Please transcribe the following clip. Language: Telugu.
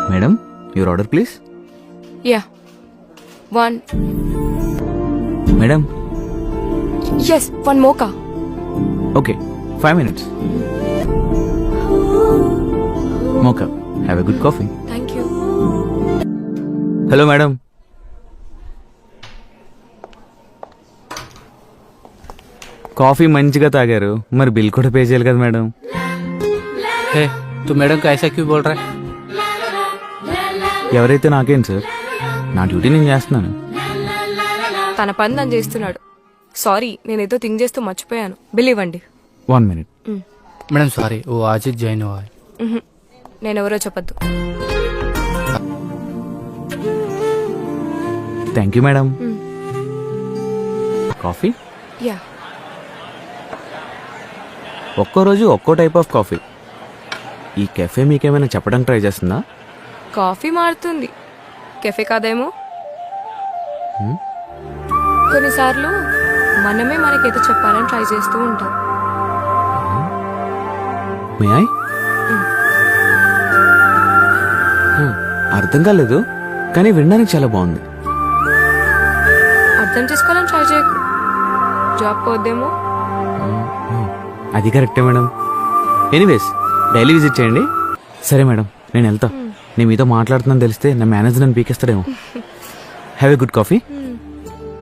Madam your order please. Yeah 1. Madam yes 1 mocha. Okay 5 minutes. Mocha have a good coffee. Thank you. Hello madam. Coffee మంచిగా తాగారు, మరి బిల్ కూడా పే చేయాలి కదా మేడం. हे तू मैडम को ऐसा क्यों बोल रहा है? ఎవరైతే నాకేం సార్, నా డ్యూటీ నేను చేస్తున్నాను. తన పని తను చేస్తున్నాడు. సారీ, నేనేదో థింక్ చేస్తూ మర్చిపోయాను. బిల్ ఇవ్వండి. 1 minute. मैडम सॉरी, वो आज ही ज्वाइन हुआ है. నేనెవరో చెప్పద్దు. Thank you madam. Coffee yeah. ఒక్కో రోజు ఒక్కో టైప్ ఆఫ్ కాఫీ. ఈ కెఫే మీకేమైనా చెప్పడానికి ట్రై చేస్తుందా? కాఫీ మారుతుంది, కెఫే కాదేమో. కొన్నిసార్లు మనమే మనకేదో చెప్పాలని ట్రై చేస్తూ ఉంటాం. May I? అర్థం కాలేదు, కానీ వినడానికి చాలా బాగుంది. అర్థం చేసుకోవాలని ట్రై చేయకు, జాబ్ పోద్దేమో. అది కరెక్టే మేడం. ఎనీవేస్ డైలీ విజిట్ చేయండి. సరే మేడం, నేను వెళ్తా. నేను మీతో మాట్లాడుతున్నాను తెలిస్తే నా మేనేజర్ నన్ను పీకేస్తాడేమో. Have a good coffee.